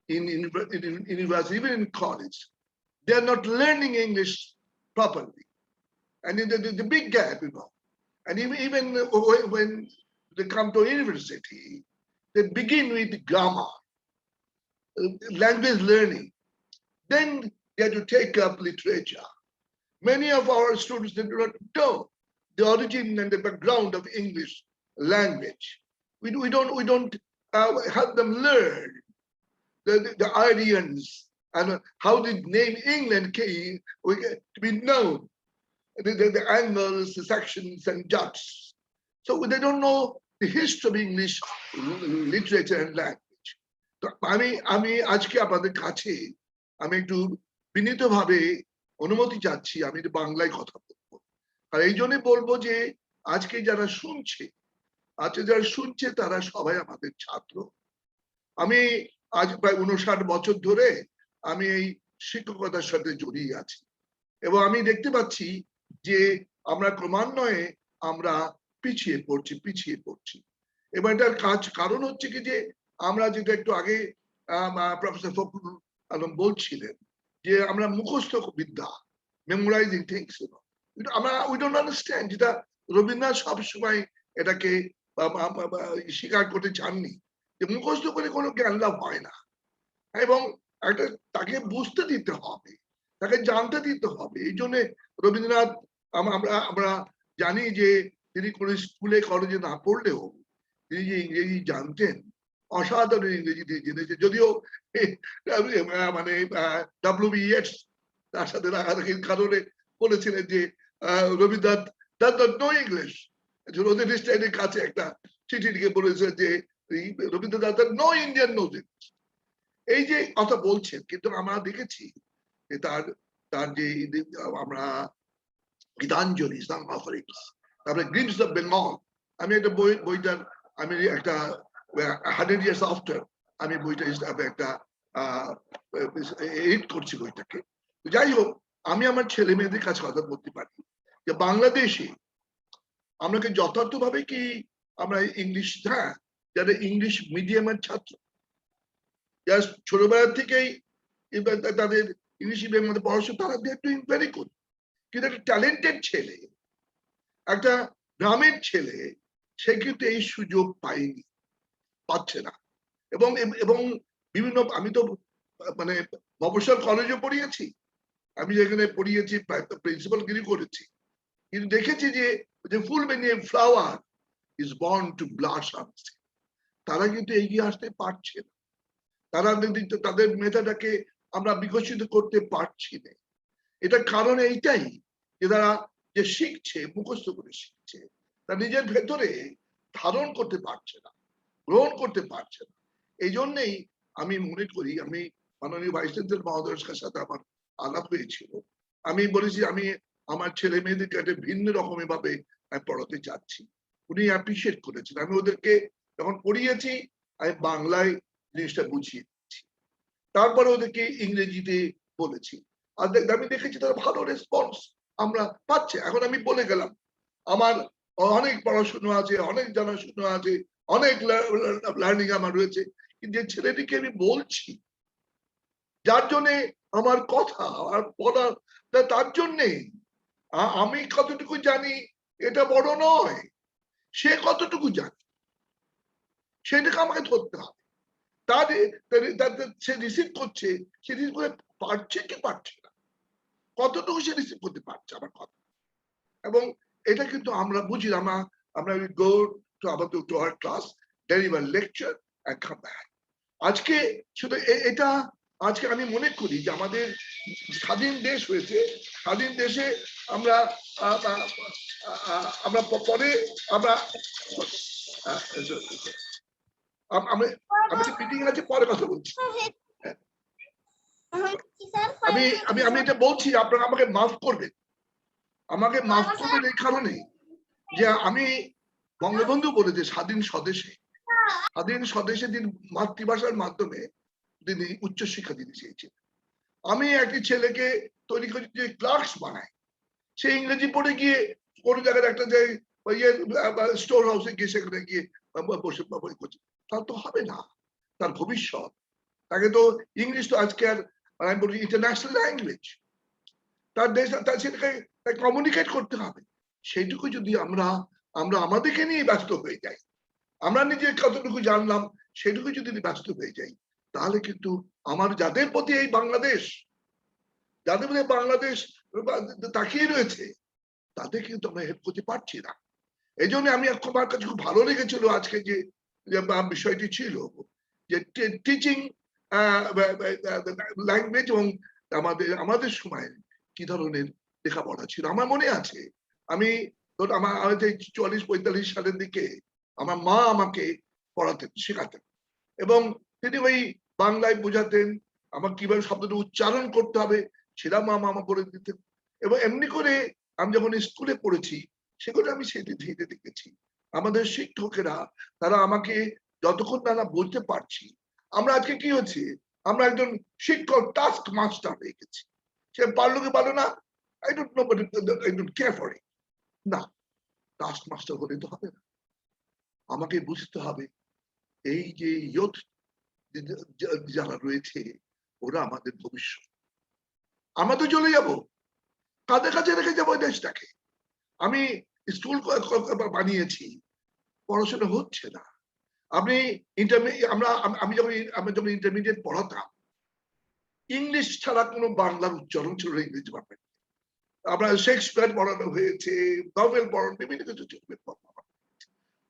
Speaker 7: in university, even in college, they're not learning English properly. And the big gap, and even when they come to university, they begin with grammar, language learning. Then they have to take up literature. Many of our students, they do not know the origin and the background of English language. We don't help them learn the Aryans and how the name England came to be known. The angles, the sections, and juts. So they don't know the history of English literature and language. আমি আজকে আপনাদের কাছে আমি একটু বিনীতভাবে অনুমতি চাচ্ছি, আমি একটু বাংলায় কথা বলবো। আর এই জন্য বলবো যে আজকে যারা শুনছে তারা সবাই আমাদের ছাত্র। আমি আজ প্রায় 59 বছর ধরে আমি এই শিক্ষকতার সাথে জড়িয়ে আছি, এবং আমি দেখতে পাচ্ছি যে আমরা ক্রমান্বয়ে আমরা পিছিয়ে পড়ছি। এবার এটার কারণ হচ্ছে কি যে আমরা যেটা একটু আগে প্রফেসর ফখরুল আলম বলছিলেন যে আমরা মুখস্থ বিদ্যা, memorising things, we don't understand, যেটা রবীন্দ্রনাথ সবসময় এটাকে স্বীকার করতে চাননি যে মুখস্থ করে কোনো জ্ঞান লাভ হয় না। এবং একটা তাকে বুঝতে দিতে হবে, তাকে জানতে দিতে হবে। এই জন্য রবীন্দ্রনাথ আমরা আমরা জানি যে তিনি কোনো স্কুলে কলেজে না পড়লেও তিনি যে ইংরেজি জানতেন, অসাধারণ ইংরেজি দিয়ে জেনেছে। যদিও মানে WBS তার সাথে রাগারাগির কারণে বলেছিলেন যে Rabindranath does not know English। ওদের স্টাইলের কাছে একটা চিঠি লিখে বলেছে যে Rabindranath no Indian knows it. এই যে কথা বলছেন, কিন্তু আমরা দেখেছি যে তার যে আমরা গীতাঞ্জলি, ইসলাম অফারিংস, তারপরে গ্লিমস অফ বেঙ্গল, আমি একটা বইটার আমি একটা 100 years after আমি বইটা একটা এডিট করছি বইটাকে। যাই হোক, আমি আমার ছেলে মেয়েদের কাছে কথা বলতে পারি যে বাংলাদেশে আমরা কি যথার্থভাবে কি আমরা ইংলিশ, হ্যাঁ, যারা ইংলিশ মিডিয়ামের ছাত্র, যারা ছোটবেলা থেকেই তাদের ইংলিশ মিডিয়ামের মধ্যে পড়াশোনা, তারা দে আর ডুইং ভেরি গুড। কিন্তু একটা ট্যালেন্টেড ছেলে, একটা গ্রামের ছেলে, সে কিন্তু এই সুযোগ পায়নি, পাচ্ছে না। এবং এবং বিভিন্ন, আমি তো মানে মফস্বল কলেজে পড়িয়েছি, আমি যেখানে পড়িয়েছি প্রিন্সিপাল গিরি করেছি, কিন্তু দেখেছি যে full many flower is born to blossom, তারা কিন্তু এগিয়ে আসতে পারছে না। তারা তাদের মেধাটাকে আমরা বিকশিত করতে পারছি না। এটার কারণ এইটাই যে তারা যে শিখছে, মুখস্থ করে শিখছে, তা নিজের ভেতরে ধারণ করতে পারছে না, গ্রহণ করতে পারছে না। এই জন্যেই আমি মনে করি, আমি মাননীয় ভাইস চ্যান্সেলর মহোদয়ের সাথে আমার আলাপ হয়েছিল, আমি বলেছি আমি আমার ছেলে মেয়েদেরকে একটা ভিন্ন রকমের ভাবে পড়াতে চাচ্ছি। উনি অ্যাপ্রিসিয়েট করেছেন। আমি ওদেরকে যখন পড়িয়েছি আমি বাংলায় জিনিসটা বুঝিয়ে দিচ্ছি, তারপরে ওদেরকে ইংরেজিতে বলেছি, আর আমি দেখেছি তারা ভালো রেসপন্স আমরা পাচ্ছে। এখন আমি বলে গেলাম আমার অনেক পড়াশোনা আছে, অনেক জানাশোনা আছে, অনেক লার্নিং আমার রয়েছে, কিন্তু যে ছেলেটিকে আমি বলছি, যার জন্যে আমার কথা আর পড়া, তার জন্যে আমি কতটুকু জানি এটা বড় নয়, সে কতটুকু জানে সেটাকে আমাকে ধরতে হবে। সে রিসিভ করছে, সে রিসিভ করে পারছে কি পারছে না, কতটুকু সে রিসিভ করতে পারছে আমার কথা। এবং এটা কিন্তু আমরা বুঝি, আমরা go to our class, deliver lecture and come back। আজকে শুধু এটা, আজকে আমি মনে করি যে আমাদের স্বাধীন দেশ হয়েছে, স্বাধীন দেশে আমরা পরে আমরা আমি মিটিং আছে, পরে কথা বলছি। আমি এটা বলছি, আপনারা আমাকে মাফ করবেন, আমাকে মাফ করবেন এই কারণে যে আমি বঙ্গবন্ধু বলেছে স্বাধীন স্বদেশে তিনি মাতৃভাষার মাধ্যমে তিনি উচ্চশিক্ষা দিতে চেয়েছেন। আমি একটি ছেলেকে তৈরি করে যে ক্লার্কস বানায়, সে ইংরেজি পড়ে গিয়ে কোনো জায়গায় একটা যে স্টোর হাউসে গিয়ে সেখানে গিয়ে বসে করছে, তার তো হবে না। তার ভবিষ্যৎ, তাকে তো ইংলিশ তো আজকে আর আমি বলি ইন্টারন্যাশনাল ল্যাঙ্গুয়েজ, তার দেশ, তার সেটাকে কমিউনিকেট করতে হবে। সেইটুকু যদি আমরা আমাদেরকে নিয়ে ব্যস্ত হয়ে যাই, আমরা নিজে কতটুকু জানলাম সেটুকু যদি ব্যস্ত হয়ে যাই, তাহলে কিন্তু আমার যাদের প্রতি এই বাংলাদেশ, যাদের প্রতি বাংলাদেশ তাকিয়ে রয়েছে, তাদের কিন্তু আমরা হেল্প করতে পারছি না। এই জন্য আমি আমার কাছে খুব ভালো লেগেছিল আজকে যে বিষয়টি ছিল যে টিচিং ল্যাঙ্গুয়েজ, এবং আমাদের সময় কি ধরনের লেখাপড়া ছিল। আমার মনে আছে, আমি আমার 44-45 সালের দিকে আমার মা আমাকে পড়াতেন, শেখাতেন, এবং তিনি ওই বাংলায় বোঝাতেন, আমার কিভাবে শব্দটা উচ্চারণ করতে হবে সেটা মা বলে দিতেন। এবং এমনি করে আমি যখন স্কুলে পড়েছি সেগুলো আমি সেটি ধীরে দেখেছি। আমাদের শিক্ষকেরা, তারা আমাকে যতক্ষণ না বলতে পারছি, আমরা আজকে কি হচ্ছে, আমরা একজন শিক্ষক টাস্ক মাস্টার হয়ে গেছি। সে পারলো কি পারলো না, I don't care for it। না, টাস্ক মাস্টার হলে তো হবে না, আমাকে বুঝতে হবে এই যে ইয়ুথ যারা রয়েছে ওরা আমাদের ভবিষ্যৎ। আমরা তো চলে যাব, কাদের কাছে রেখে যাবো দেশটাকে। আমি স্কুল বানিয়েছি, পড়াশোনা হচ্ছে না। আমি যখন ইন্টারমিডিয়েট পড়াতাম, ইংলিশ ছাড়া কোনো বাংলার উচ্চারণ ছিল না ইংরেজি ডিপার্টমেন্ট। আমরা শেক্সপিয়ার পড়ানো হয়েছে, নভেল পড়ানো, বিভিন্ন কিছু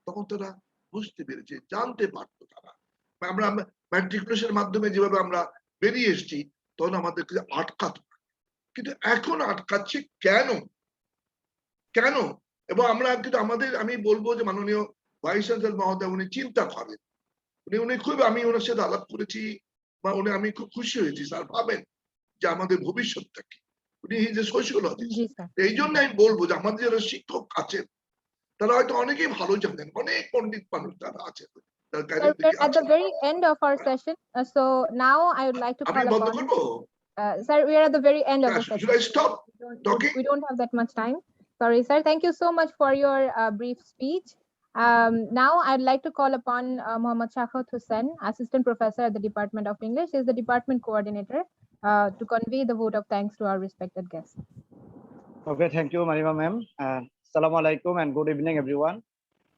Speaker 7: তখন তারা বুঝতে পেরেছে, জানতে পারতো তারা। আমরা ম্যাট্রিকুলেশনের মাধ্যমে যেভাবে আমরা বেরিয়ে এসেছি তখন আমাদেরকে আটকাতো, কিন্তু এখন আটকাচ্ছে কেন? কেন? এবং আমরা কিন্তু আমাদের, আমি বলবো যে মাননীয় ভাইস চ্যান্সেলর মহোদয় উনি চিন্তা করেন, উনি খুব, আমি ওনার সাথে আলাপ করেছি বা আমি খুব খুশি হয়েছি। স্যার ভাবেন যে আমাদের ভবিষ্যৎটা কি, উনি যে সোশিওলজিস্ট।
Speaker 3: জি স্যার।
Speaker 7: এই জন্য আমি বলবো যে আমাদের যারা শিক্ষক আছেন তারা হয়তো অনেকেই ভালো জানেন, অনেক পণ্ডিত মানুষ তারা আছেন।
Speaker 3: Sir, we're at the very end of our session, so now I would like to
Speaker 7: আমি
Speaker 3: call
Speaker 7: বন্ধ
Speaker 3: upon.
Speaker 7: করবো?
Speaker 3: Sir, we are at the very end of the
Speaker 7: Should
Speaker 3: session.
Speaker 7: I stop talking?
Speaker 3: We don't have that much time. Sorry, sir. Thank you so much for your brief speech. Now I'd like to call upon Mohammad Shakhat Hussain, Assistant Professor at the Department of English. He's the Department Coordinator, to convey the vote of thanks to our respected guests.
Speaker 8: Okay, thank you, Marima ma'am. Assalamu alaikum and good evening, everyone.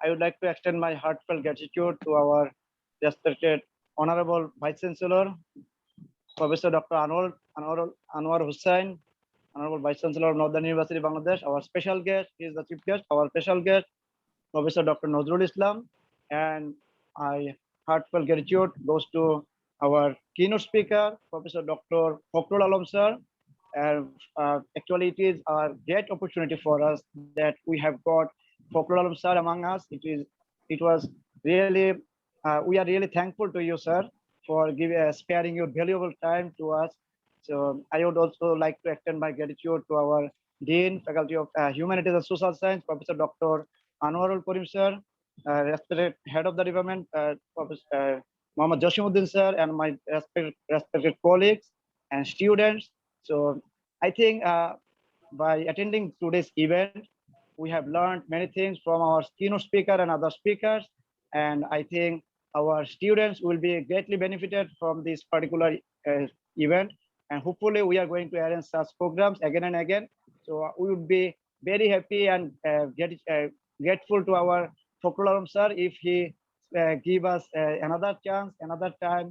Speaker 8: I would like to extend my heartfelt gratitude to our respected Honorable Vice Chancellor, Professor Dr. Anwar Hussain, Honorable Vice Chancellor of Northern University, Bangladesh. Our special guest, he is the chief guest, our special guest, Professor Dr. Nazrul Islam. And I heartfelt gratitude goes to our keynote speaker, Professor Dr. Fakrul sir. And actually, it is a great opportunity for us that we have got Fakrul sir among us. It was really, we are really thankful to you, sir, for sparing your valuable time to us. So I would also like to extend my gratitude to our Dean, Faculty of Humanities and Social Science, Professor Dr. Anwarul Karim sir, respected Head of the Department, Professor Mohammad Jasimuddin sir, and my respected colleagues and students. So I think by attending today's event, we have learned many things from our keynote speaker and other speakers. And I think our students will be greatly benefited from this particular event. And hopefully we are going to arrange such programs again and again. So we would be very happy and grateful to our Fakrul sir if he give us another chance, another time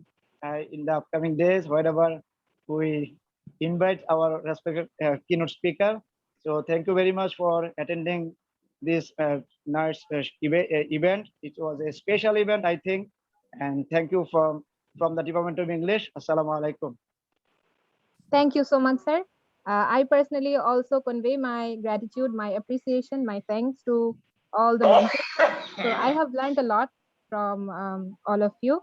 Speaker 8: in the upcoming days, wherever we invite our respected keynote speaker. So thank you very much for attending this nice event. It was a special event, I think. And thank you from the Department of English. Assalamu alaikum.
Speaker 3: Thank you so much, sir. I personally also convey my gratitude, my appreciation, my thanks to all the mentors. So I have learned a lot from all of you.